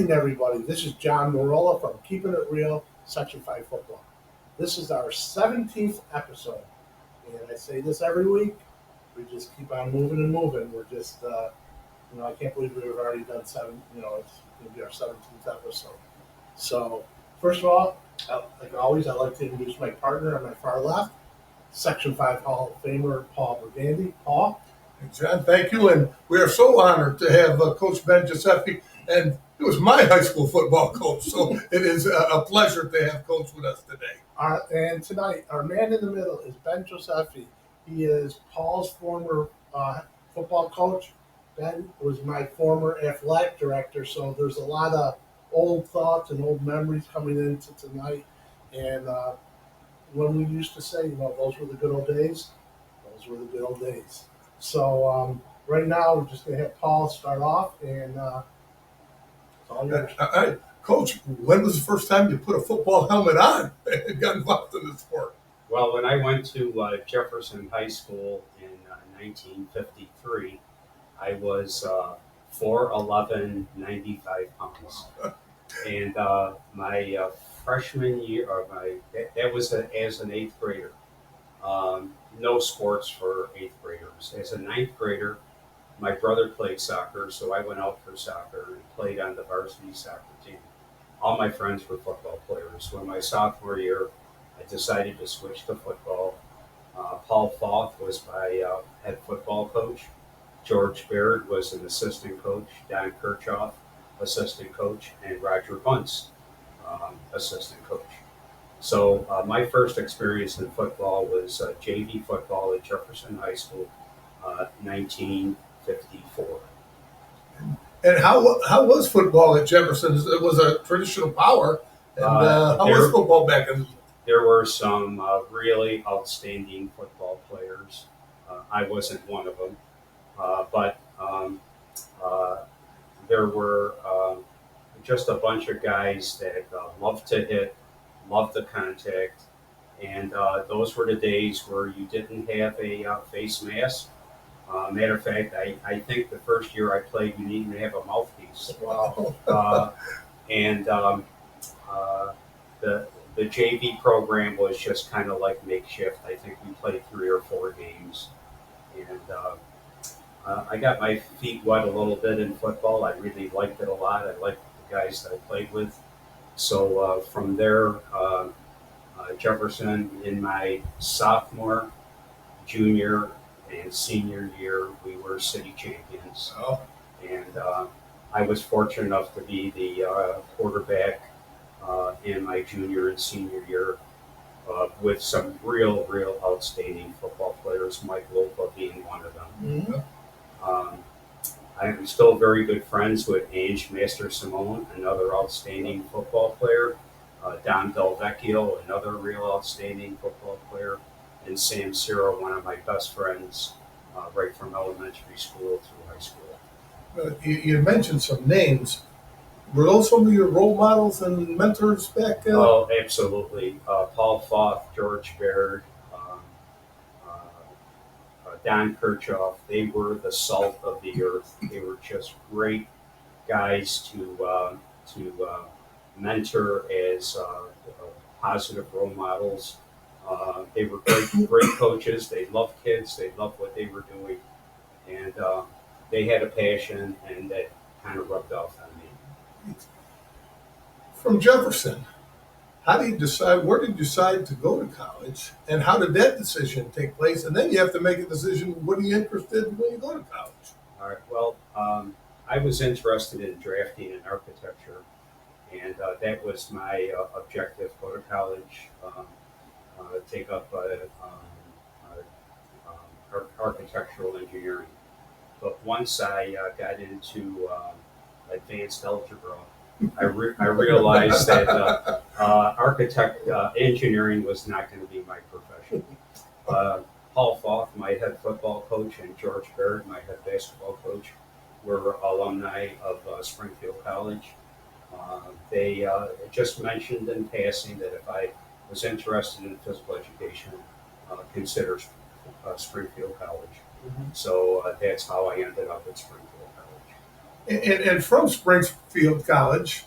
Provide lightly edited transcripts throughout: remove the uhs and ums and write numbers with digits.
morning, everybody. This is John Morolla from Keeping It Real, Section 5 Football. This is our 17th episode. And I say this every week. We just keep on moving and moving. We're just, I can't believe we've already done it's going to be our 17th episode. So, first of all, like always, I'd like to introduce my partner on my far left, Section 5 Hall of Famer, Paul Brigandy. Paul? John, thank you, and we are so honored to have Coach Ben Gioseffi, and he was my high school football coach, so it is a pleasure to have Coach with us today. And tonight, our man in the middle is Ben Gioseffi. He is Paul's former football coach. Ben was my former athletic director, so there's a lot of old thoughts and old memories coming into tonight. And when we used to say, those were the good old days, those were the good old days. So right now, we're just going to have Paul start off, and it's all yours. All right. Coach, when was the first time you put a football helmet on and got involved in the sport? Well, when I went to Jefferson High School in 1953, I was 4'11", 95 pounds. And my freshman year, that was as an eighth grader. No sports for eighth graders. As a ninth grader, my brother played soccer, so I went out for soccer and played on the varsity soccer team. All my friends were football players. When my sophomore year, I decided to switch to football. Paul Foth was my head football coach. George Baird was an assistant coach. Don Kirchhoff, assistant coach, and Roger Bunce, assistant coach. So my first experience in football was JV football at Jefferson High School, 1954. And how was football at Jefferson? It was a traditional power. And how was football back in? There were some really outstanding football players. I wasn't one of them, but there were just a bunch of guys that loved to hit, loved the contact, and those were the days where you didn't have a face mask. Matter of fact, I think the first year I played, you didn't even have a mouthpiece. Wow. And the JV program was just kind of like makeshift. I think we played 3 or 4 games, and I got my feet wet a little bit in football. I really liked it a lot. I liked the guys that I played with. So from there, Jefferson, in my sophomore, junior, and senior year, we were city champions. Oh. And I was fortunate enough to be the quarterback in my junior and senior year with some real outstanding football players, Mike Lopa being one of them. Mm-hmm. I'm still very good friends with Ange Master Simone, another outstanding football player, Don Del Vecchio, another real outstanding football player, and Sam Ciro, one of my best friends, right from elementary school through high school. You mentioned some names. Were those some of your role models and mentors back then? Oh, absolutely. Paul Foth, George Baird, Don Kirchhoff, they were the salt of the earth. They were just great guys to mentor as positive role models. They were great coaches. They loved kids. They loved what they were doing, and they had a passion, and that kind of rubbed off on me. From Jefferson, how do you decide? Where did you decide to go to college, and how did that decision take place? And then you have to make a decision. What are you interested in when you go to college? All right. Well, I was interested in drafting and architecture, and that was my objective: go to college, take up architectural engineering. But once I got into advanced algebra, I realized that engineering was not going to be my profession. Paul Foth, my head football coach, and George Baird, my head basketball coach, were alumni of Springfield College. They just mentioned in passing that if I was interested in physical education, consider Springfield College. Mm-hmm. So that's how I ended up at Springfield College. And from Springfield College,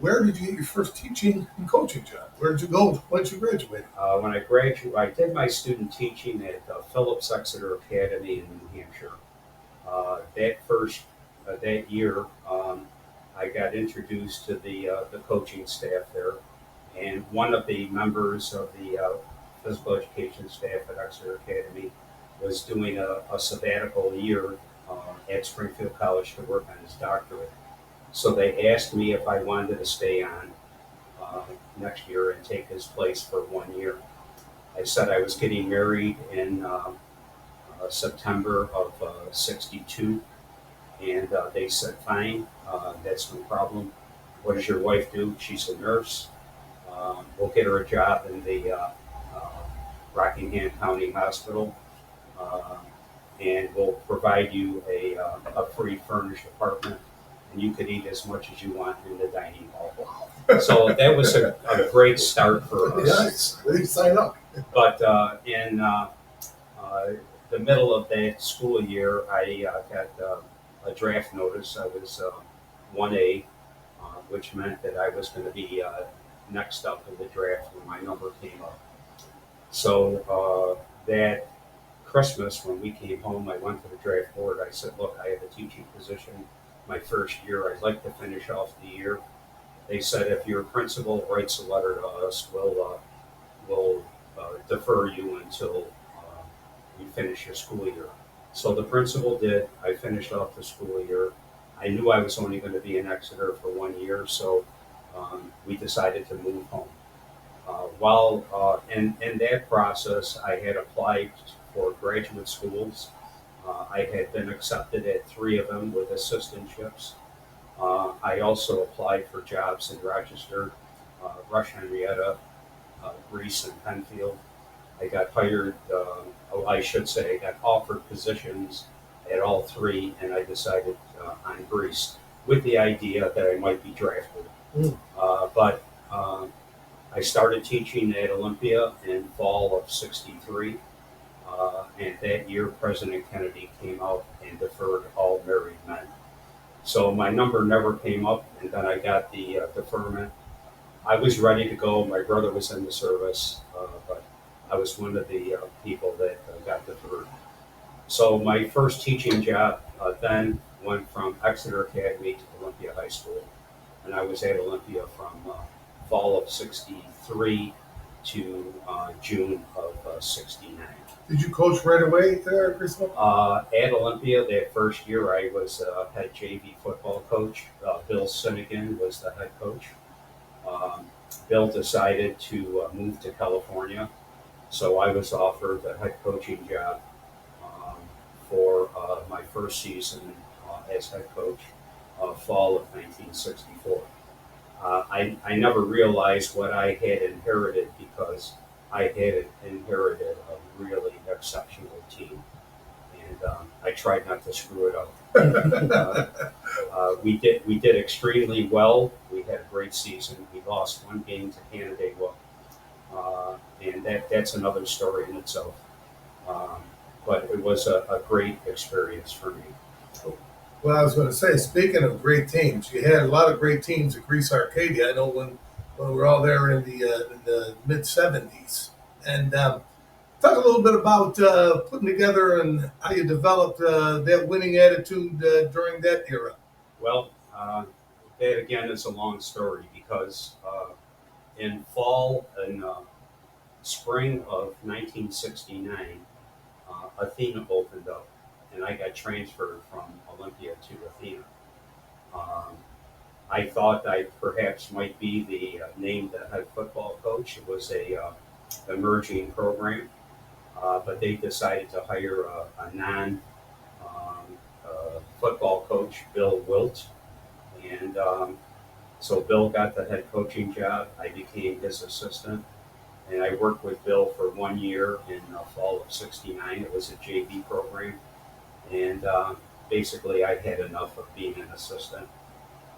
where did you get your first teaching and coaching job? Where did you go once you graduated? When I graduated, I did my student teaching at Phillips Exeter Academy in New Hampshire. That year, I got introduced to the coaching staff there, and one of the members of the physical education staff at Exeter Academy was doing a sabbatical year at Springfield College to work on his doctorate. So they asked me if I wanted to stay on uh, next year and take his place for 1 year. I said I was getting married in September of '62, and they said, "Fine, that's no problem. What does your wife do?" She's a nurse. We'll get her a job in the Rockingham County Hospital, uh, and we'll provide you a free furnished apartment, and you could eat as much as you want in the dining hall. So that was a great start for us. Yes, they sign up. But in the middle of that school year, I got a draft notice. I was 1A, which meant that I was going to be next up in the draft when my number came up. So that Christmas, when we came home, I went to the draft board. I said, "Look, I have a teaching position my first year. I'd like to finish off the year." They said, "If your principal writes a letter to us, we'll defer you until you finish your school year." So the principal did. I finished off the school year. I knew I was only going to be in Exeter for 1 year, so we decided to move home. While in that process, I had applied for graduate schools. I had been accepted at 3 of them with assistantships. I also applied for jobs in Rochester, Rush Henrietta, Greece, and Penfield. I got hired, I should say, I got offered positions at all 3, and I decided on Greece with the idea that I might be drafted. Mm. But I started teaching at Olympia in fall of '63, and that year President Kennedy came out and deferred all married men. So my number never came up, and then I got the deferment. I was ready to go. My brother was in the service, but I was one of the people that got deferred. So my first teaching job then went from Exeter Academy to Olympia High School, and I was at Olympia from fall of '63 to June of '69. Did you coach right away there at Graceville? At Olympia, that first year, I was head JV football coach. Bill Sinnigan was the head coach. Um, Bill decided to move to California, so I was offered the head coaching job um, for my first season as head coach, fall of 1964. I never realized what I had inherited because I had inherited a really exceptional team, and I tried not to screw it up. We did extremely well. We had a great season. We lost 1 game to Canandaigua, and that's another story in itself. Um, but it was a great experience for me. Well, I was going to say, speaking of great teams, you had a lot of great teams at Greece Arcadia. I know when we were all there in the mid '70s, and talk a little bit about putting together and how you developed that winning attitude during that era. Well, that again is a long story because in fall and spring of 1969, Athena opened up, and I got transferred from Olympia to Athena. Um, I thought I perhaps might be named the head football coach. It was a emerging program, but they decided to hire a non football coach, Bill Wilt, and so Bill got the head coaching job. I became his assistant, and I worked with Bill for 1 year in fall of '69. It was a JV program, and basically I had enough of being an assistant.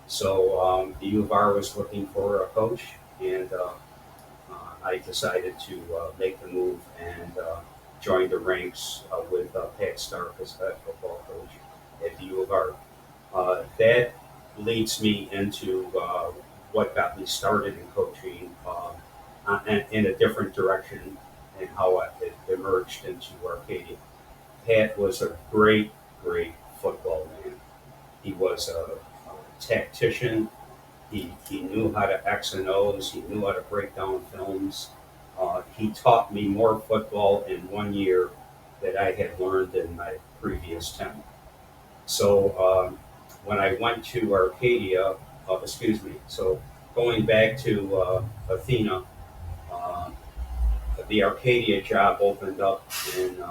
So the U of R was looking for a coach, and I decided to make the move and join the ranks with Pat Stark as head football coach at the U of R. That leads me into what got me started in coaching and in a different direction and how it emerged into Arcadia. Pat was a great, great football man. He was a tactician. He knew how to X and O's. He knew how to break down films. He taught me more football in 1 year that I had learned in my previous 10. So when I went to Arcadia, so going back to Athena, uh, the Arcadia job opened up in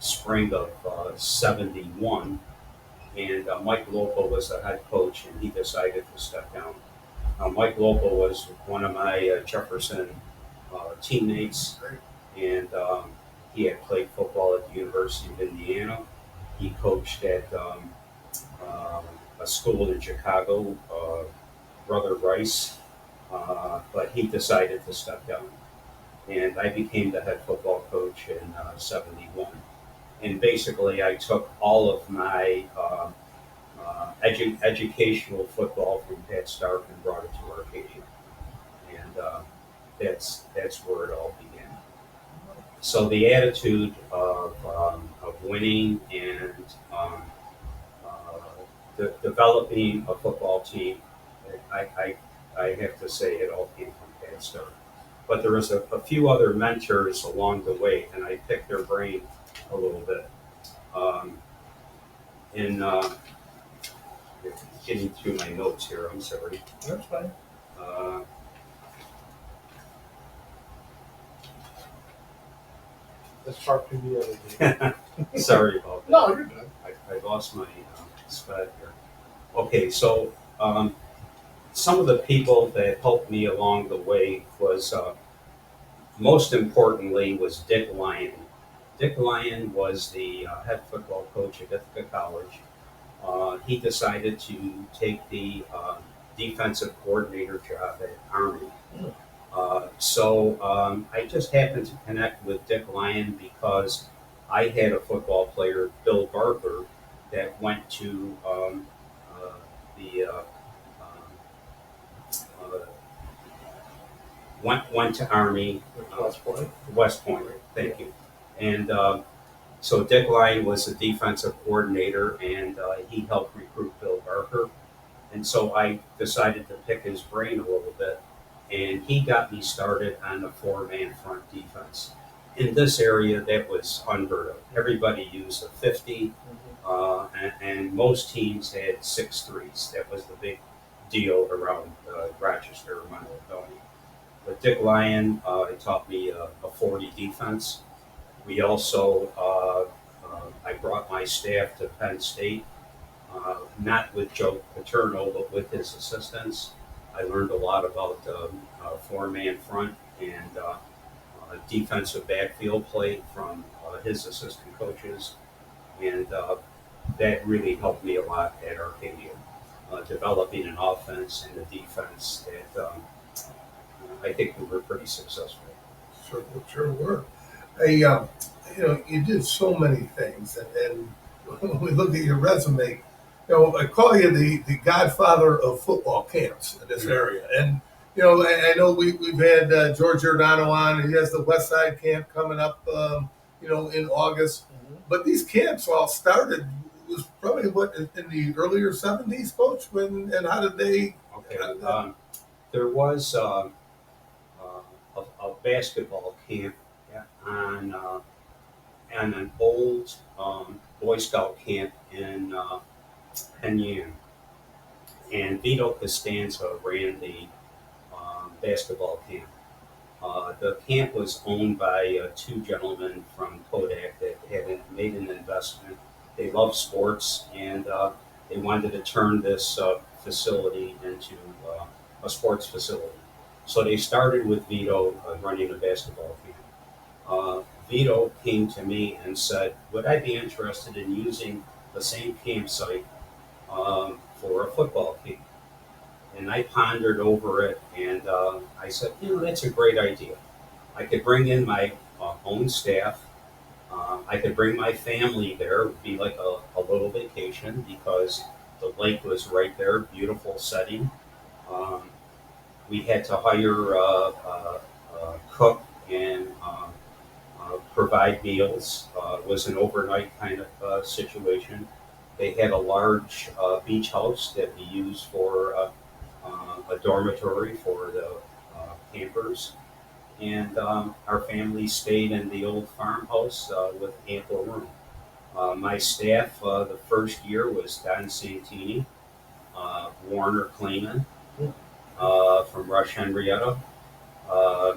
spring of '71, and Mike Lopo was the head coach, and he decided to step down. Mike Lopo was one of my Jefferson teammates, and he had played football at the University of Indiana. He coached at um, a school in Chicago, Brother Rice, but he decided to step down. And I became the head football coach in '71. And basically, I took all of my educational football from Pat Stark and brought it to Arcadia. And that's where it all began. So the attitude of winning and uh, developing a football team, I, I, I have to say it all came from Pat Stark. But there was a few other mentors along the way, and I picked their brain a little bit. Um, in getting through my notes here, I'm sorry. That's fine. Uh, That's part to the other day. sorry about that. No, you're good. I lost my spot here. Okay, so some of the people that helped me along the way was most importantly was Dick Lyon. Dick Lyon was the head football coach at Ithaca College. He decided to take the defensive coordinator job at Army. So I just happened to connect with Dick Lyon because I had a football player, Bill Barker, that went to the uh, went to Army, West Point. West Point. Thank you. And so Dick Lyon was the defensive coordinator, and he helped recruit Bill Barker. And so I decided to pick his brain a little bit, and he got me started on the four-man front defense. In this area, that was unheard of. Everybody used a 50, and most teams had 6-3s. That was the big deal around Rochester, Monroe County. But Dick Lyon taught me a 40 defense. We also, I brought my staff to Penn State, not with Joe Paterno, but with his assistants. I learned a lot about four-man front and defensive backfield play from his assistant coaches, and that really helped me a lot at Arcadia, developing an offense and a defense that I think we were pretty successful. Sure were. You did so many things, and when we look at your resume, I call you the godfather of football camps in this area. And I know we've had George Giordano on, and he has the West Side camp coming up, in August. But these camps all started was probably what in the earlier '70s, Coach. And how did they? Okay, there was a basketball camp on an old Boy Scout camp in Penyan, and Vito Costanza ran the basketball camp. The camp was owned by two gentlemen from Kodak that had made an investment. They loved sports, and they wanted to turn this facility into a sports facility. So they started with Vito running a basketball camp. Vito came to me and said, "Would I be interested in using the same campsite for a football camp?" And I pondered over it, and I said, that's a great idea. I could bring in my own staff. I could bring my family there. It would be like a little vacation because The lake was right there, beautiful setting. Um, we had to hire a cook and provide meals. It was an overnight kind of situation. They had a large beach house that we used for a dormitory for the campers. And our family stayed in the old farmhouse with ample room. My staff the first year was Don Santini, Warner Clayman from Rush Henrietta, uh,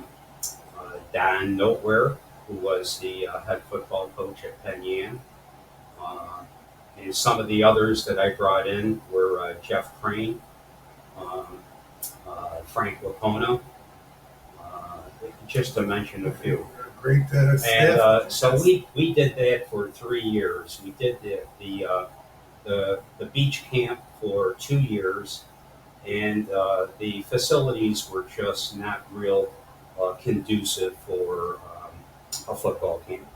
Don Noteware, who was the head football coach at Penn Yan. Uh, and some of the others that I brought in were Jeff Crane, um, Frank Lacona, uh, just to mention a few. Great And staff. so we did that for 3 years. We did the beach camp for 2 years, and the facilities were just not real conducive for a football camp.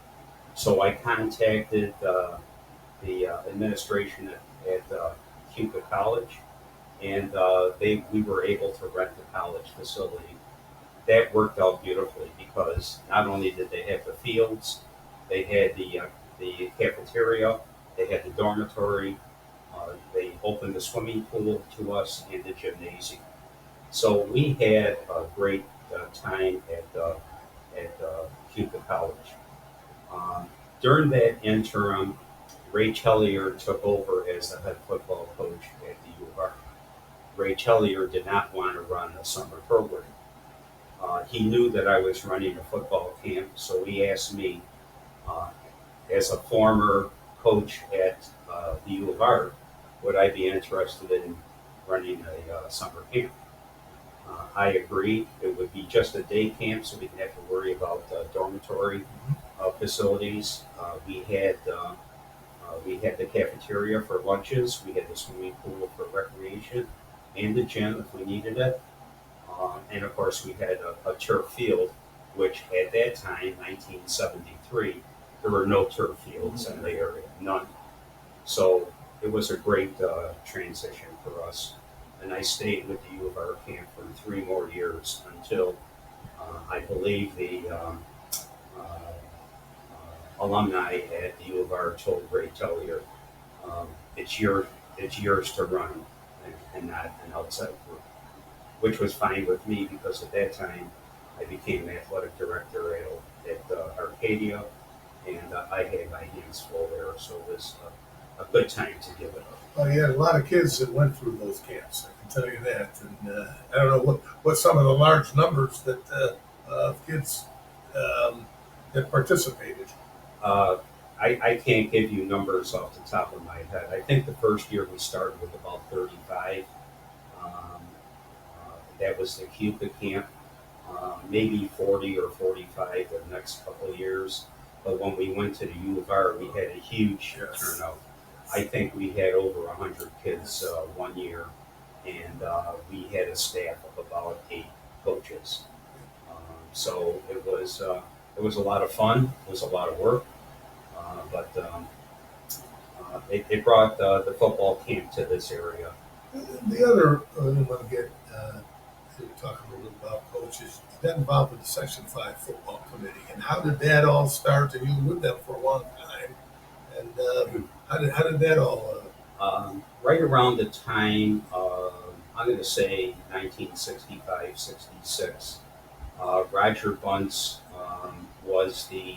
So I contacted the administration at Cuba College, and we were able to rent the college facility. That worked out beautifully because not only did they have the fields, they had the cafeteria, they had the dormitory, they opened the swimming pool to us and the gymnasium. So we had a great time at Cuba College. Um, During that interim, Ray Tellier took over as the head football coach at the U of R. Ray Tellier did not want to run a summer program. He knew that I was running a football camp, so he asked me, uh, as a former coach at the U of R, would I be interested in running a summer camp? I agreed. It would be just a day camp, so we didn't have to worry about dormitory facilities. We had the cafeteria for lunches. We had the swimming pool for recreation, and the gym if we needed it. And of course, we had a turf field, which at that time, 1973, there were no turf fields in the area, none. So it was a great transition for us. And I stayed with the U of R camp for 3 more years until I believe the alumni at the U of R told Ray Tellier, um, it's, your, it's yours to run and not an outside group, which was fine with me because at that time I became athletic director at Arcadia, and I had my hands full there, so it was a good time to give it up. Well, you had a lot of kids that went through those camps. I can tell you that. And I don't know what some of the large numbers that of kids that participated. Uh, I can't give you numbers off the top of my head. I think the first year we started with about 35. That was the Cuba camp. Maybe 40 or 45 the next couple of years. But when we went to the U of R, we had a huge turnout. I think we had over 100 kids one year, and we had a staff of about 8 coaches. So it was a lot of fun. It was a lot of work, but it brought the football camp to this area. The other, I want to get to talk a little bit about coaches. You got involved with the Section 5 football committee, and how did that all start? And you were with them for a long time. And how did that all? Right around the time, I'm going to say 1965, 66, Roger Bunce was the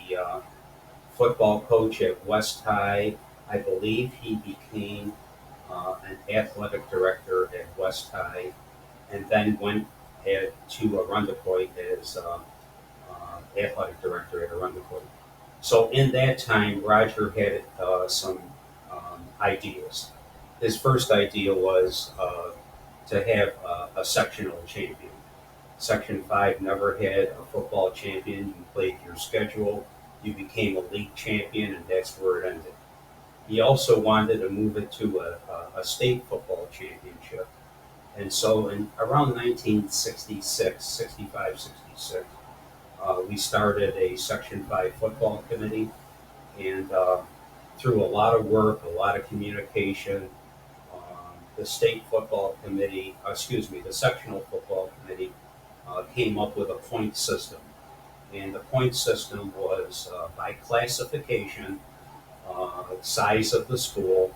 football coach at West High. I believe he became an athletic director at West High, and then went to Arundecoit as athletic director at Arundecoit. So in that time, Roger had some ideas. His first idea was to have a sectional champion. Section 5 never had a football champion. You played your schedule, you became a league champion, and that's where it ended. He also wanted to move it to a state football championship. And so in around 1966, 65, 66, we started a Section 5 football committee, and through a lot of work, a lot of communication, the state football committee, the sectional football committee, came up with a point system. And the point system was by classification, size of the school,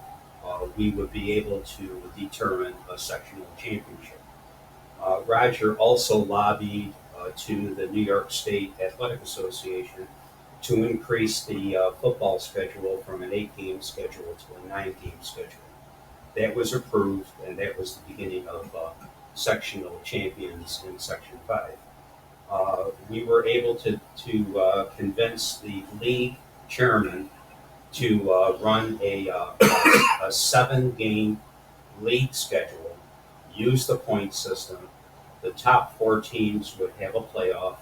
we would be able to determine a sectional championship. Roger also lobbied to the New York State Athletic Association to increase the football schedule from an 8-game schedule to a 9-game schedule. That was approved, and that was the beginning of sectional champions in Section 5. We were able to convince the league chairman to run a 7-game league schedule, use the point system. The top 4 teams would have a playoff,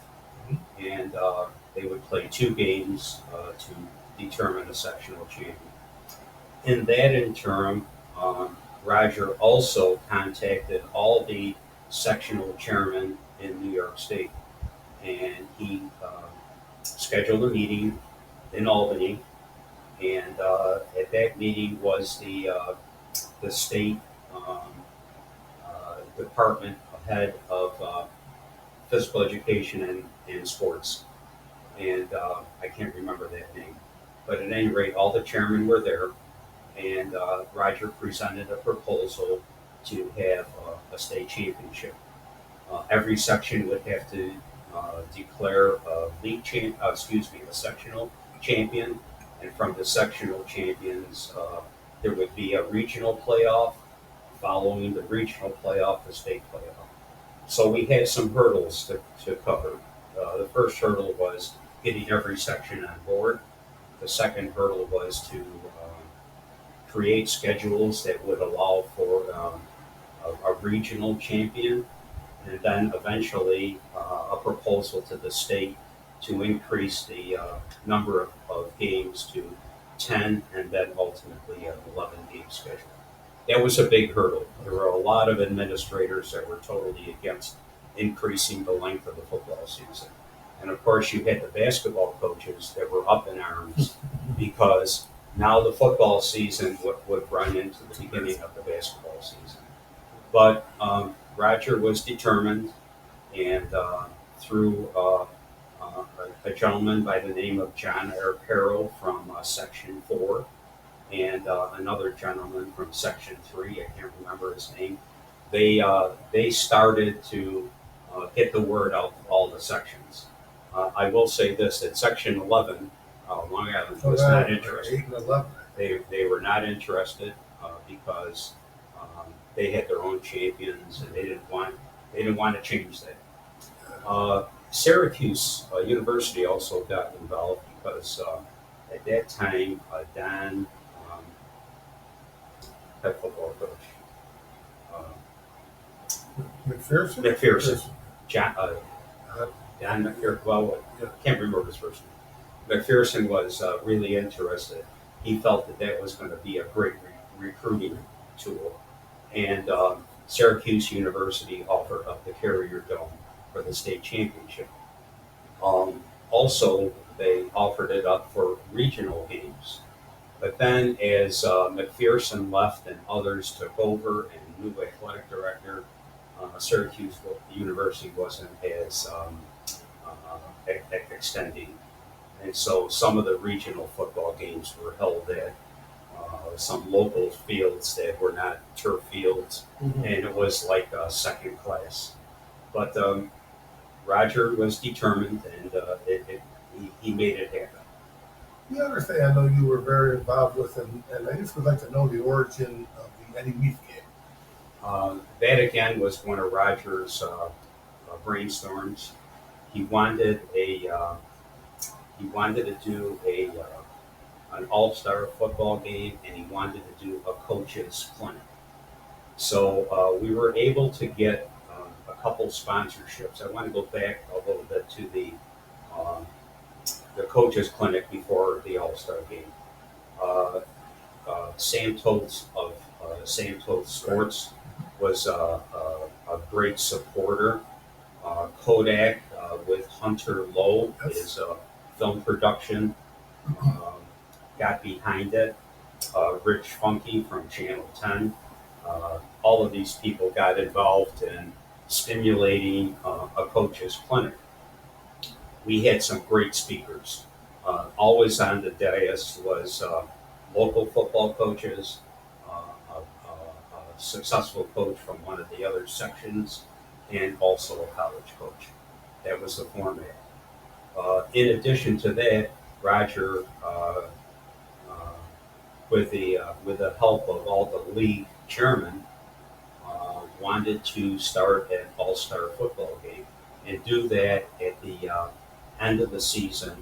and they would play 2 games to determine a sectional champion. In that interim, Roger also contacted all the sectional chairmen in New York State, and he scheduled a meeting in Albany, and at that meeting was the state department head of physical education and sports, and I can't remember that name, but at any rate, all the chairmen were there, and Roger presented a proposal to have a state championship. Every section would have to declare a sectional champion, and from the sectional champions, there would be a regional playoff. Following the regional playoff, the state playoff. So we had some hurdles to cover. The first hurdle was getting every section on board. The second hurdle was to create schedules that would allow for a regional champion, and then eventually a proposal to the state to increase the number of games to 10, and then ultimately an 11-game schedule. That was a big hurdle. There were a lot of administrators that were totally against increasing the length of the football season. And of course, you had the basketball coaches that were up in arms because now the football season would run into the beginning of the basketball season. But Roger was determined, and through a gentleman by the name of John Arpero from Section 4, and another gentleman from Section 3, I can't remember his name, they started to get the word out to all the sections. I will say this, that Section 11, Long Island was not interested. 8 and 11. They were not interested because they had their own champions, and they didn't want to change that. Syracuse University also got involved because at that time Don, head football coach, McPherson. John, Don McPherson. Well, I can't remember his first name. McPherson was really interested. He felt that was going to be a great recruiting tool, and Syracuse University offered up the Carrier Dome for the state championship. Also, they offered it up for regional games. But then, as McPherson left and others took over, and new athletic director, Syracuse University wasn't as extending. And so some of the regional football games were held at some local fields that were not turf fields, and it was like second class. But Roger was determined, and he made it happen. The other thing I know you were very involved with, and I just would like to know the origin of the Eddie Meath game. That again was one of Roger's brainstorms. He wanted to do an all-star football game, and he wanted to do a coaches clinic. So we were able to get a couple sponsorships. I want to go back a little bit to the coaches clinic before the all-star game. Sam Totes of Sam Totes Sports was a great supporter. Kodak with Hunter Lowe, his film production, got behind it. Rich Funky from Channel 10 all of these people got involved in stimulating a coach's clinic. We had some great speakers. Always on the dais was local football coaches, a successful coach from one of the other sections, and also a college coach. That was the format. In addition to that, Roger, with the help of all the league chairmen, wanted to start an all-star football game and do that at the end of the season.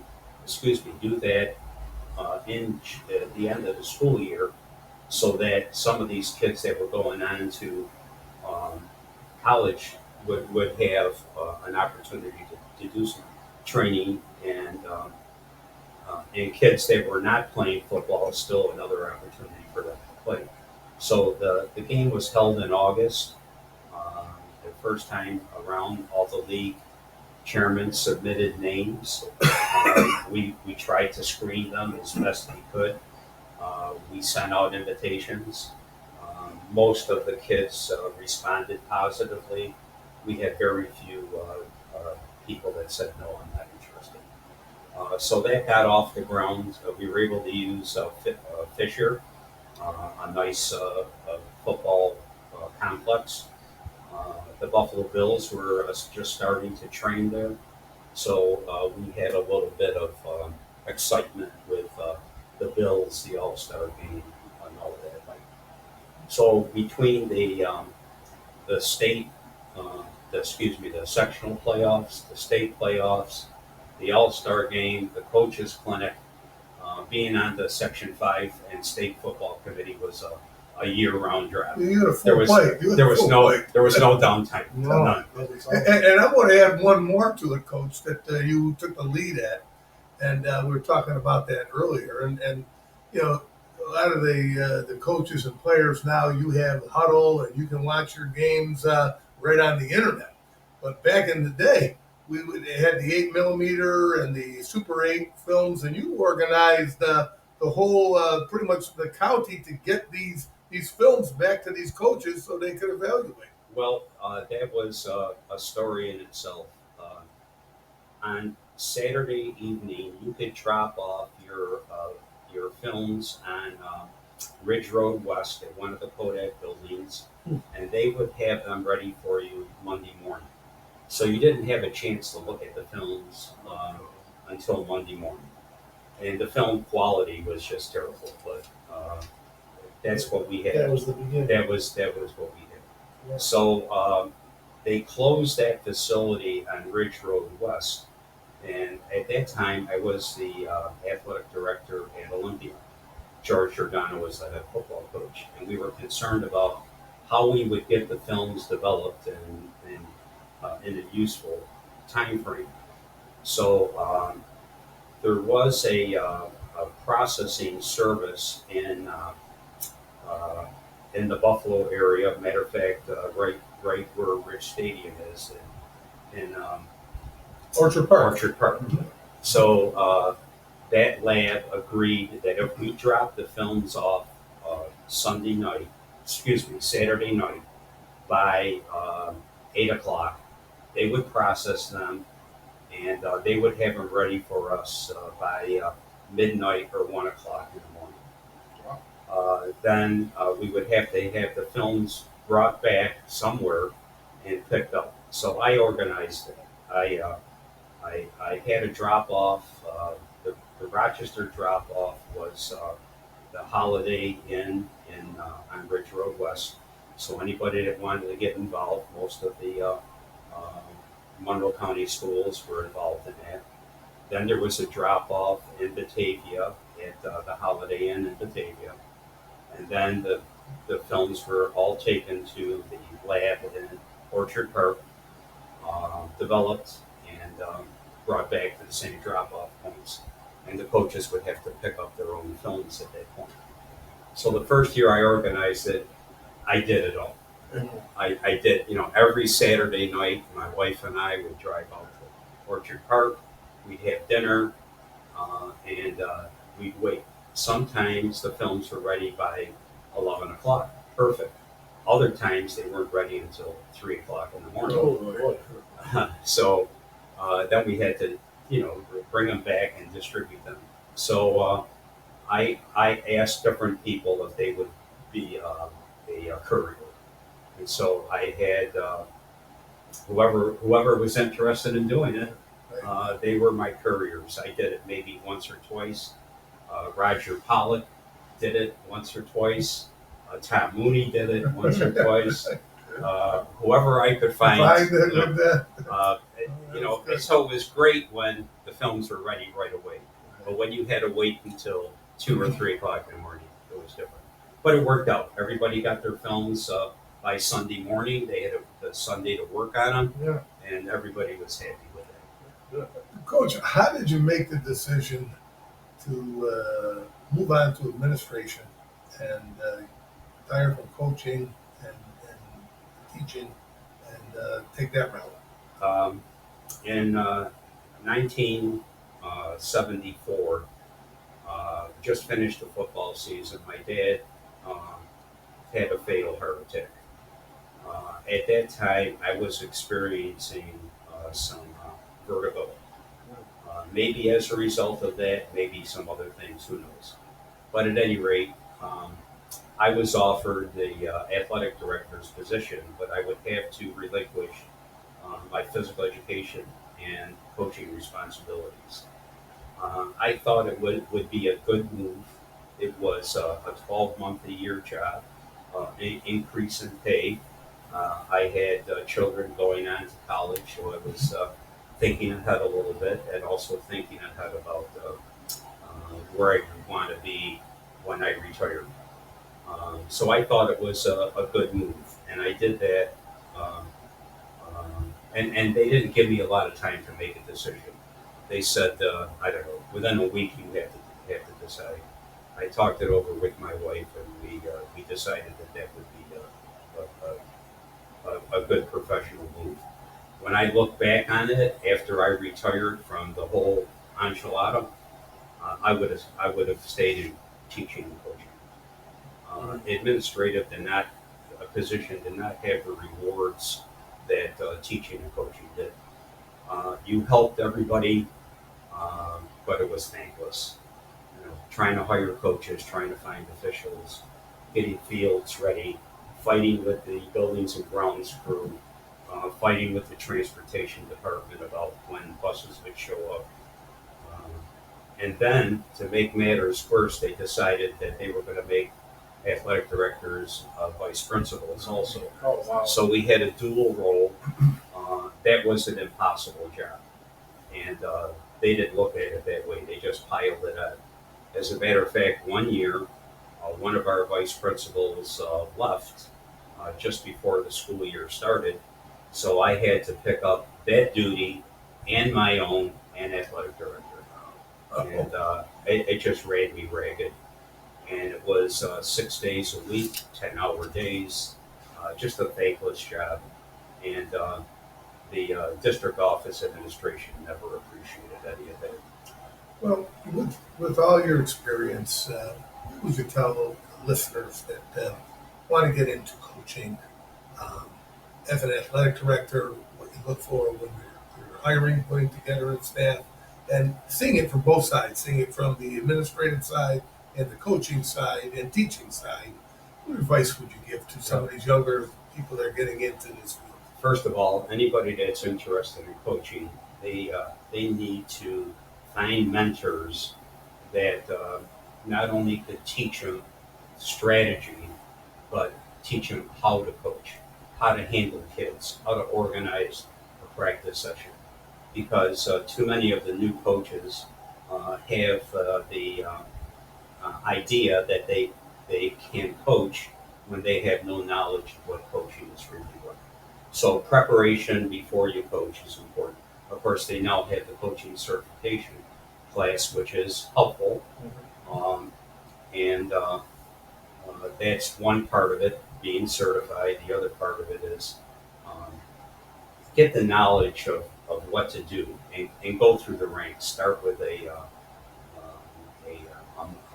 Excuse me, do that in the end of the school year, so that some of these kids that were going on to um, college would have an opportunity to do some training, and kids that were not playing football still another opportunity for them to play. So the game was held in August. The first time around, all the league chairmen submitted names. We tried to screen them as best we could. We sent out invitations. Most of the kids responded positively. We had very few people that said, no, I'm not interested. So that got off the ground. We were able to use Fisher, a nice football complex. The Buffalo Bills were just starting to train there. So we had a little bit of excitement with the Bills, the All-Star game, and all of that. So between the state, the sectional playoffs, the state playoffs, the All-Star game, the coaches clinic, being on the Section 5 and state football committee was a year-round job. You had a full There was plate. You had there a was full no plate. there was no downtime. No, None. that was And I want to add one more to it, Coach, that you took the lead at, and we were talking about that earlier. And you know, a lot of the coaches and players now, you have Huddle, and you can watch your games right on the internet. But back in the day, they had the 8 millimeter and the Super 8 films, and you organized the whole pretty much the county to get these films back to these coaches so they could evaluate. Well, that was a story in itself. On Saturday evening, you could drop off your films on Ridge Road West at one of the Kodak buildings, and they would have them ready for you Monday morning. So you didn't have a chance to look at the films until Monday morning, and the film quality was just terrible. But that's what we had. that was the beginning. That was what we had. Yeah. So they closed that facility on Ridge Road West, and at that time I was the athletic director at Olympia. George Giordano was the head football coach, and we were concerned about how we would get the films developed and in a useful time frame. So there was a processing service in the Buffalo area. Matter of fact, right where Rich Stadium is, in Orchard Park. Orchard Park. So that lab agreed that if we dropped the films off Saturday night by 8 o'clock, they would process them, and they would have them ready for us by midnight or 1 o'clock in the morning. Then we would have to have the films brought back somewhere and picked up. So I organized it. I had a drop off. The Rochester drop off was the Holiday Inn on Ridge Road West. So anybody that wanted to get involved, most of the Monroe County schools were involved in that. Then there was a drop off in Batavia at the Holiday Inn in Batavia. And then the films were all taken to the lab in Orchard Park, developed, and brought back to the same drop-off points. And the coaches would have to pick up their own films at that point. So the first year I organized it, I did it all. I did, every Saturday night, my wife and I would drive out to Orchard Park. We'd have dinner, and we'd wait. Sometimes the films were ready by 11 o'clock. Perfect. Other times they weren't ready until 3 o'clock in the morning. Oh, boy. So then we had to, bring them back and distribute them. So I asked different people if they would be a courier, and so I had whoever was interested in doing it. They were my couriers. I did it maybe once or twice. Roger Pollock did it once or twice. Tom Mooney did it once or twice. Whoever I could find. Uh, so it was great when the films were ready right away. But when you had to wait until 2 or 3 o'clock in the morning, it was different. But it worked out. Everybody got their films by Sunday morning. They had the Sunday to work on them, Yeah. and everybody was happy with it. Coach, how did you make the decision to move on to administration and retire from coaching and teaching and take that route? In 1974, just finished the football season. My dad had a fatal heart attack. At that time, I was experiencing some vertigo. Maybe as a result of that, maybe some other things, who knows. But at any rate, I was offered the athletic director's position, but I would have to relinquish my physical education and coaching responsibilities. I thought it would be a good move. It was a 12-month-a-year job, an increase in pay. I had children going on to college, so I was thinking ahead a little bit and also thinking ahead about where I would want to be when I retired. So I thought it was a good move, and I did that. Um, and they didn't give me a lot of time to make a decision. They said, I don't know, within a week you have to decide. I talked it over with my wife, and we decided that would be a good professional move. When I look back on it, after I retired from the whole enchilada, I would have stayed in teaching and coaching. Administrative did not a position did not have the rewards that teaching and coaching did. You helped everybody, but it was thankless. Trying to hire coaches, trying to find officials, getting fields ready, fighting with the buildings and grounds crew, fighting with the transportation department about when buses would show up. Um, and then, to make matters worse, they decided that they were going to make athletic directors vice principals also. Oh, wow. So we had a dual role. That was an impossible job. And they didn't look at it that way. They just piled it on. As a matter of fact, one year, one of our vice principals left just before the school year started. So I had to pick up that duty and my own and athletic director. And it just ran me ragged. And it was 6 days a week, 10-hour days, just a thankless job. And the district office administration never appreciated any of it. Well, with all your experience, what would you tell listeners that want to get into coaching? As an athletic director, what you look for when you're hiring, putting together a staff, and seeing it from both sides, seeing it from the administrative side and the coaching side and teaching side. What advice would you give to some of these younger people that are getting into this field? First of all, anybody that's interested in coaching, they need to find mentors that not only could teach them strategy, but teach them how to coach, how to handle kids, how to organize a practice session. Because too many of the new coaches have the idea that they can coach when they have no knowledge of what coaching is really like. So preparation before you coach is important. Of course, they now have the coaching certification class, which is helpful, and that's one part of it, being certified. The other part of it is get the knowledge of what to do and go through the ranks. Start with a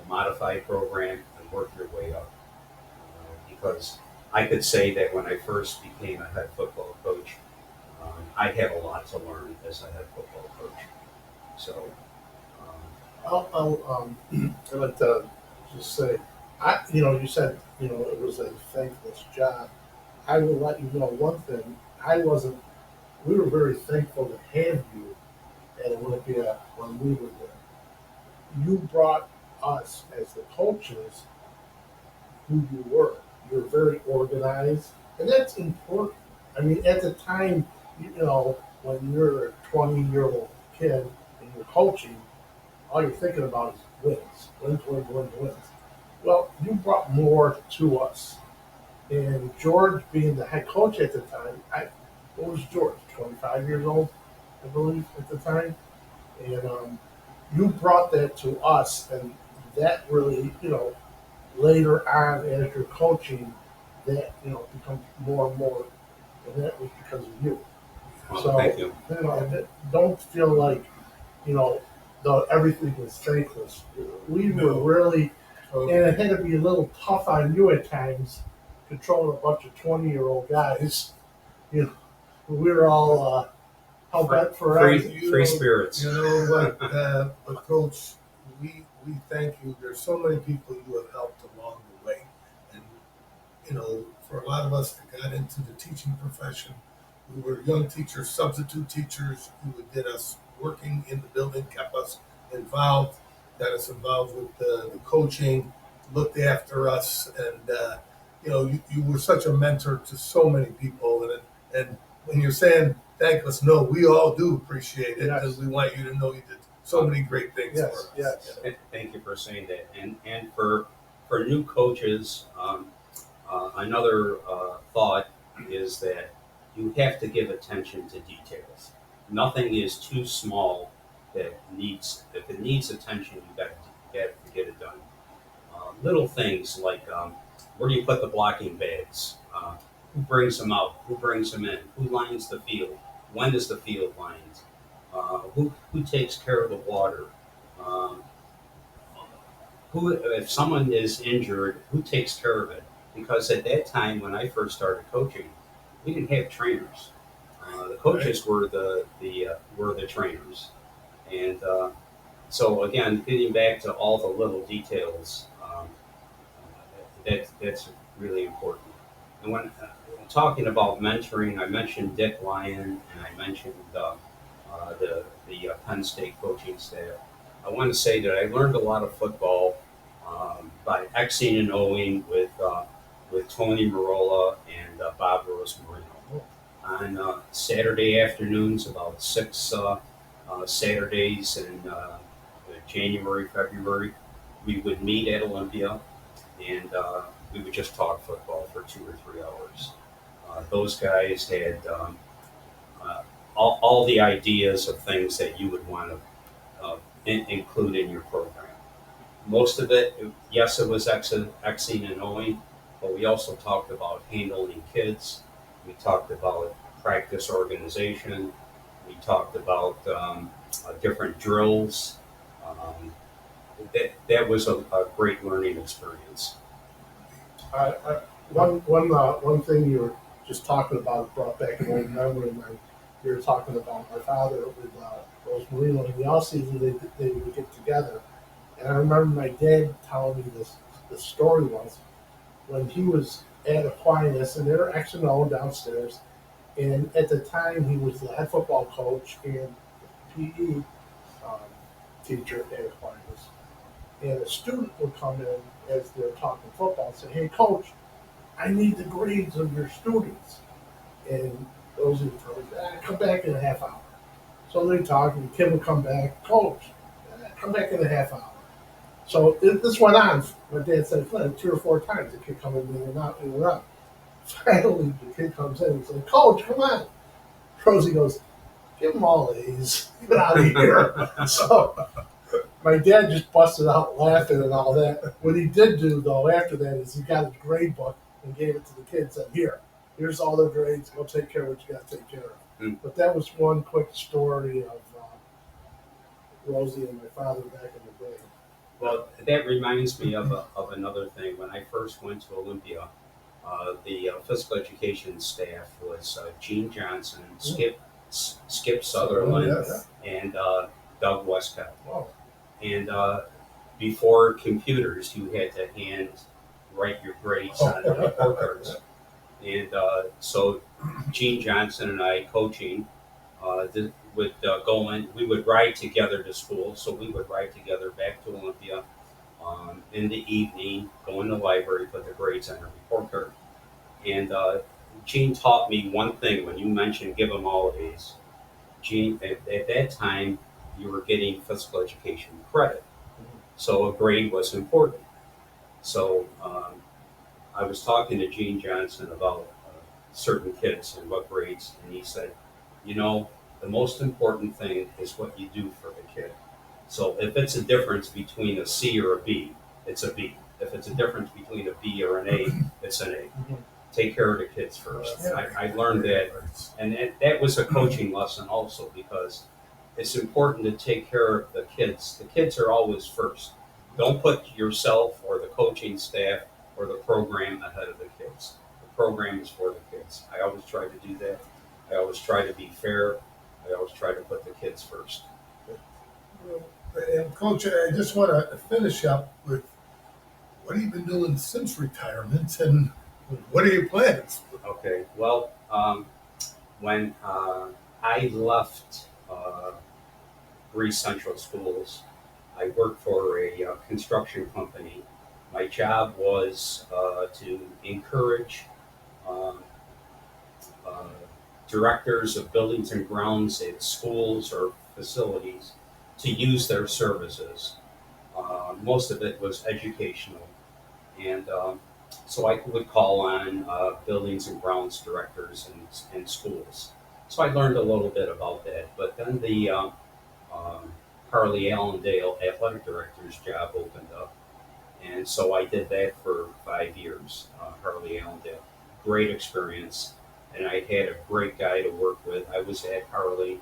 modified program and work your way up. Because I could say that when I first became a head football coach, I had a lot to learn as a head football coach. So, I'd like to just say, you said, it was a thankless job. I will let you know one thing. We were very thankful to have you at Olympia when we were there. You brought us as the coaches who you were. You're very organized, and that's important. I mean, at the time, when you're a 20-year-old kid and you're coaching, all you're thinking about is wins. Well, you brought more to us. And George, being the head coach at the time, what was George? 25 years old, I believe, at the time. And you brought that to us, and that really, later on as you're coaching, that becomes more and more, and that was because of you. well, So thank you. don't feel like you know everything was thankless. We were No. really, and Okay. it had to be a little tough on you at times, controlling a bunch of 20-year-old guys. You know, we were all hell bent for everything. Free spirits. You know what, but Coach, we thank you. There's so many people you have helped along the way, and for a lot of us that got into the teaching profession, we were young teachers, substitute teachers. You did us working in the building, kept us involved, got us involved with the coaching, looked after us, and you were such a mentor to so many people. And when you're saying thank us, no, we all do appreciate it, because Yes. we want you to know you did so many great things for Yes, us. yes. Thank you for saying that. And for new coaches, another thought is that you have to give attention to details. Nothing is too small that needs if it needs attention. You got to get it done. Little things like where do you put the blocking bags? Who brings them out? Who brings them in? Who lines the field? When is the field lined? Who takes care of the water? Um, who if someone is injured, who takes care of it? Because at that time when I first started coaching, we didn't have trainers. The coaches were the trainers, and so again, getting back to all the little details, that's really important. And when talking about mentoring, I mentioned Dick Lyon and I mentioned the Penn State coaching staff. I want to say that I learned a lot of football by Xing and Oing with Tony Marola and Bob Rosemarino. On Saturday afternoons, about six Saturdays in January, February, we would meet at Olympia and we would just talk football for 2 or 3 hours. Those guys had all the ideas of things that you would want to include in your program. Most of it, yes, it was Xing and Oing, but we also talked about handling kids. We talked about practice organization. We talked about different drills. Um, that was a great learning experience. I, one thing you were just talking about brought back an old memory of mine. You were talking about my father with Rose Marino. In the off season, they would get together, and I remember my dad telling me this. The story was when he was at Aquinas, and they were X and O downstairs. And at the time, he was the head football coach and PE um, teacher at Aquinas. And a student would come in as they're talking football and say, "Hey, coach, I need the grades of your students." And those would tell me, "Come back in a half hour." So they talk, and the kid would come back, "Coach, come back in a half hour." So this went on. My dad said, 2 or 4 times. The kid coming in and out, in and out. Finally, the kid comes in and says, "Coach, come on." Rosie goes, "Give them all A's. Get out of here." So my dad just busted out laughing and all that. What he did do, though, after that is he got his grade book and gave it to the kids and said, here's all their grades. Go take care of what you got to take care of. Mm. But that was one quick story of Rosie and my father back in the day. Well, that reminds me of another thing. When I first went to Olympia, The physical education staff was Gene Johnson, Skip Sutherland, Yes. and Doug Westcott. Wow. And before computers, you had to hand write your grades on the report cards. And so Gene Johnson and I coaching would go in. We would ride together to school. So we would ride together back to Olympia in the evening, go in the library, put the grades on a report card. And Gene taught me one thing when you mentioned give them all A's. Gene, at that time, you were getting physical education credit. So a grade was important. So I was talking to Gene Johnson about certain kids and what grades, and he said, you know, the most important thing is what you do for the kid. So if it's a difference between a C or a B, it's a B. If it's a difference between a B or an A, it's an A. Take care of the kids first. And I learned that, and that was a coaching lesson also, because it's important to take care of the kids. The kids are always first. Don't put yourself or the coaching staff or the program ahead of the kids. The program is for the kids. I always try to do that. I always try to be fair. I always try to put the kids first. And Coach, I just want to finish up with what have you been doing since retirement, and what are your plans? Okay, well, when I left Greece Central Schools, I worked for a construction company. My job was to encourage um, uh, directors of buildings and grounds at schools or facilities to use their services. Most of it was educational. And so I would call on buildings and grounds directors in schools. So I learned a little bit about that. But then the Harley Allendale athletic director's job opened up. And so I did that for 5 years, Harley Allendale. Great experience. And I had a great guy to work with. I was at Harley.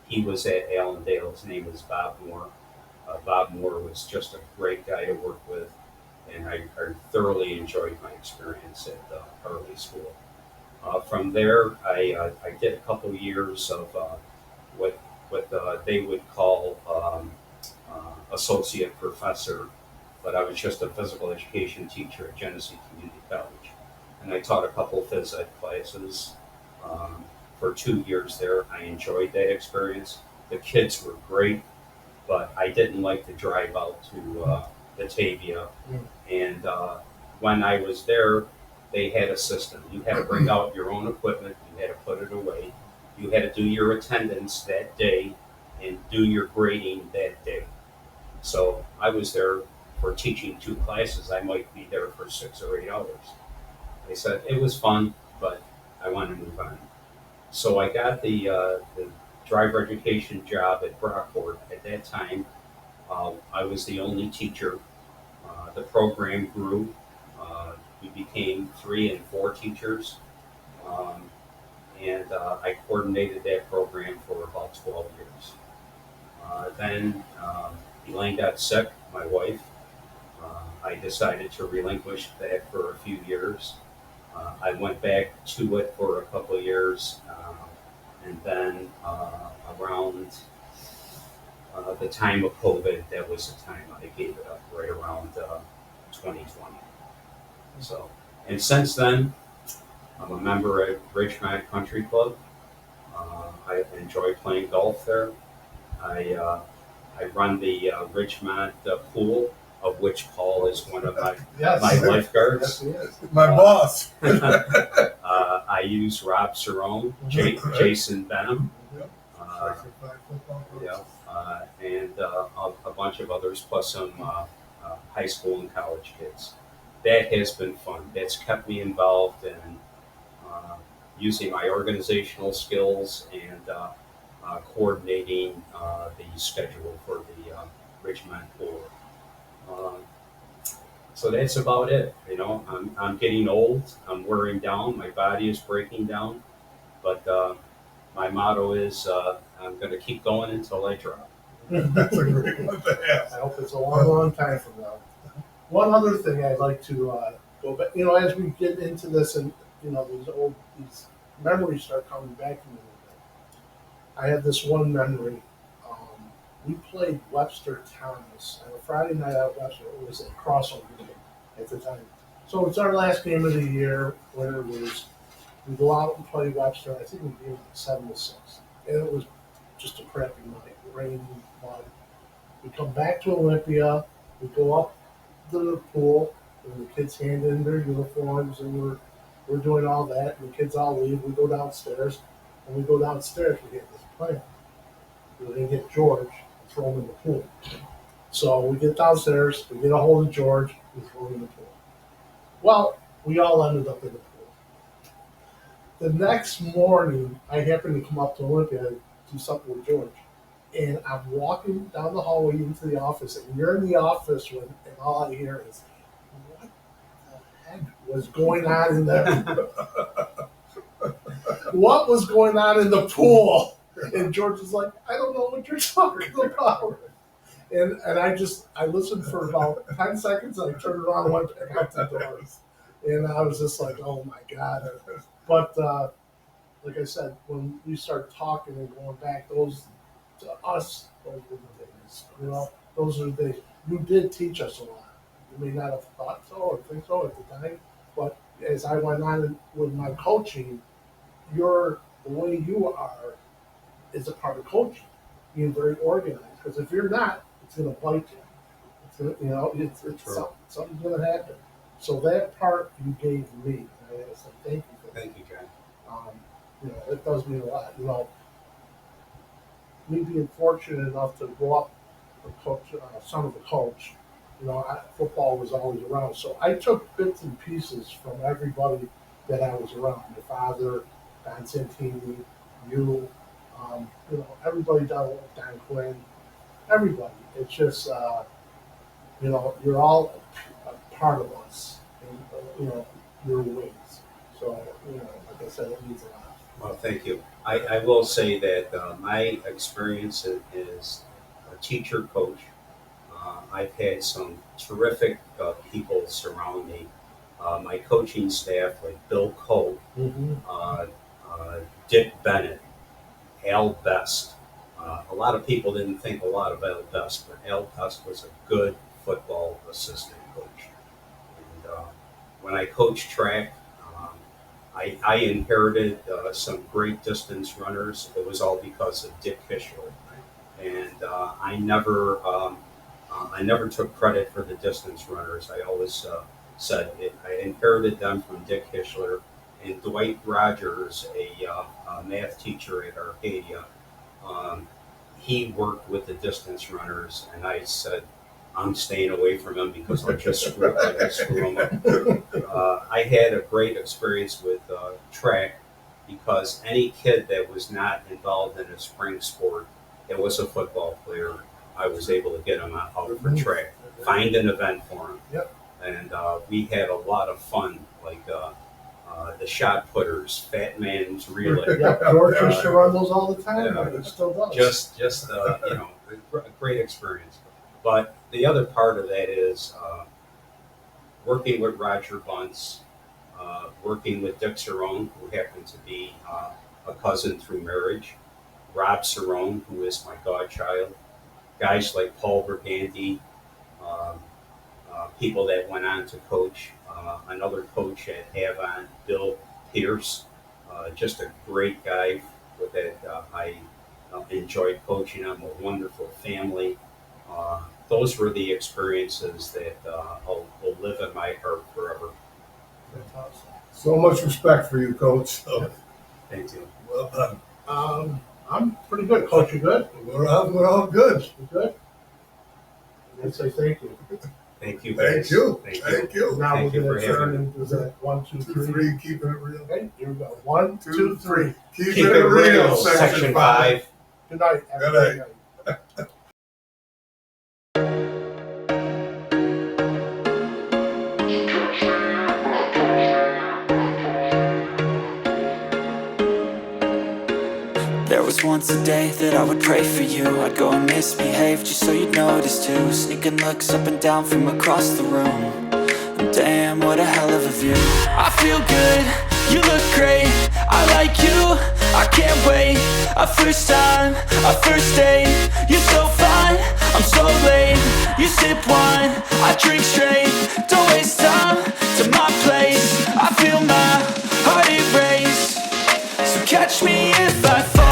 He was at Allendale. His name was Bob Moore. Bob Moore was just a great guy to work with. And I thoroughly enjoyed my experience at Harley School. From there, I did a couple years of what they would call associate professor, but I was just a physical education teacher at Genesee Community College, and I taught a couple phys ed classes for 2 years there. I enjoyed that experience. The kids were great, but I didn't like to drive out to Batavia. And when I was there, they had a system. You had to bring out your own equipment. You had to put it away. You had to do your attendance that day and do your grading that day. So I was there for teaching 2 classes. I might be there for 6 or 8 hours. I said it was fun, but I want to move on. So I got the driver education job at Brockport. At that time, I was the only teacher. The program grew. We became 3 and 4 teachers, and I coordinated that program for about 12 years. Then Elaine got sick, my wife. I decided to relinquish that for a few years. I went back to it for a couple of years, and then around the time of COVID, that was the time I gave it up, right around 2020. So, and since then, I'm a member at Ridgemont Country Club. I enjoy playing golf there. I run the Ridgemont pool, of which Paul is one of my lifeguards. Yes, he is. My boss. I use Rob Cerrone, Jason Benham, and a bunch of others, plus some high school and college kids. That has been fun. That's kept me involved in using my organizational skills and coordinating the schedule for the Ridgemont pool. So that's about it. You know, I'm getting old. I'm wearing down. My body is breaking down. But my motto is I'm going to keep going until I drop. That's a great one to have. I hope it's a long, long time from now. One other thing I'd like to go back. As we get into this, and these memories start coming back to me a little bit. I have this one memory. We played Webster Thomas on a Friday night at Webster. It was a crossover game at the time. So it's our last game of the year. When it was, we go out and play Webster. I think we beat 7-6, and it was just a crappy night, rain, mud. We come back to Olympia. We go up to the pool, and the kids hand in their uniforms, and we're doing all that. And the kids all leave. We go downstairs, and we go downstairs. We get this plan. We're gonna get George and throw him in the pool. So we get downstairs. We get a hold of George. We throw him in the pool. Well, we all ended up in the pool. The next morning, I happened to come up to Olympia to do something with George. And I'm walking down the hallway into the office, and you're in the office and all I hear is, what the heck was going on in there? What was going on in the pool? And George is like, I don't know what you're talking about. And I listened for about 10 seconds, and I turned around and went back out the door. And I was just like, oh my God. But like I said, when we started talking and going back, those to us, those were the days. Those are the days. You did teach us a lot. You may not have thought so or think so at the time, but as I went on with my coaching, the way you are is a part of coaching, being very organized. Because if you're not, it's going to bite you. Something's going to happen. So that part you gave me, and I gotta say thank you for that. Thank you, John. It does mean a lot. Me being fortunate enough to grow up a coach, son of a coach, football was always around. So I took bits and pieces from everybody that I was around. My father, Don Santini, you, everybody down with Don Quinn, everybody. It's just, you're all a part of us, and, your wings. So, like I said, it means a lot. Well, thank you. I will say that my experience is a teacher coach. I've had some terrific people surround me. My coaching staff, like Bill Coe, Mm-hmm. Dick Bennett, Al Best. A lot of people didn't think a lot of Al Best, but Al Best was a good football assistant coach. And when I coached track, I inherited some great distance runners. It was all because of Dick Fischler, and I never took credit for the distance runners. I always said I inherited them from Dick Fischler and Dwight Rogers, a math teacher at Arcadia. He worked with the distance runners, and I said, I'm staying away from him because I'll just screw him up. I had a great experience with track because any kid that was not involved in a spring sport that was a football player, I was able to get him out for track, find an event for him. Yep. And we had a lot of fun, like the shot putters, Fat Man's Relay. Yeah, George used to run those all the time, and it still does. Just a great experience. But the other part of that is working with Roger Bunce, working with Dick Cerrone, who happened to be a cousin through marriage, Rob Cerrone, who is my godchild, guys like Paul Burgandy, people that went on to coach, another coach at Havon, Bill Pierce, just a great guy with that I enjoyed coaching him, a wonderful family. Those were the experiences that will live in my heart forever. Fantastic. So much respect for you, Coach. So, Thank you. well done. I'm pretty good. Coach, you good? We're all good. You good? I say thank you. Thank you. Thank Guys. you. Thank you. Thank you. Now Thank you we're for going to having turn into that 1, 2, 3. 3, keeping it real. Okay, here we go. 1, 2, 3. Keep it real. Section 5. Good night. Have a Good great night. night. There was once a day that I would pray for you. I'd go and misbehave just so you'd notice too. Sneaking looks up and down from across the room. Damn, what a hell of a view. I feel good, you look great, I like you, I can't wait. A first time, a first date. You're so fine, I'm so late. You sip wine, I drink straight. Don't waste time to my place. I feel my heart erase. So catch me if I fall.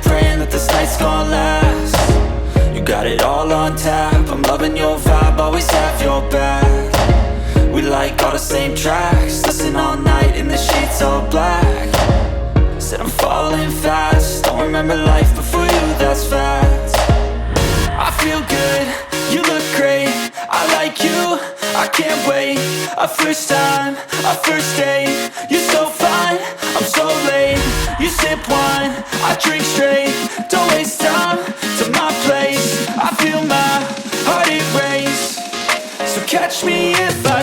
Praying that this night's gonna last. You got it all on tap, I'm loving your vibe, always have your back. We like all the same tracks, listen all night in the sheets all black. Said I'm falling fast, don't remember life before you, that's fact. I feel good, you look great, I like you, I can't wait. A first time, a first date. You're so fine, I'm so late. You sip wine, I drink straight. Don't waste time to my place. I feel my heart erase. So catch me if I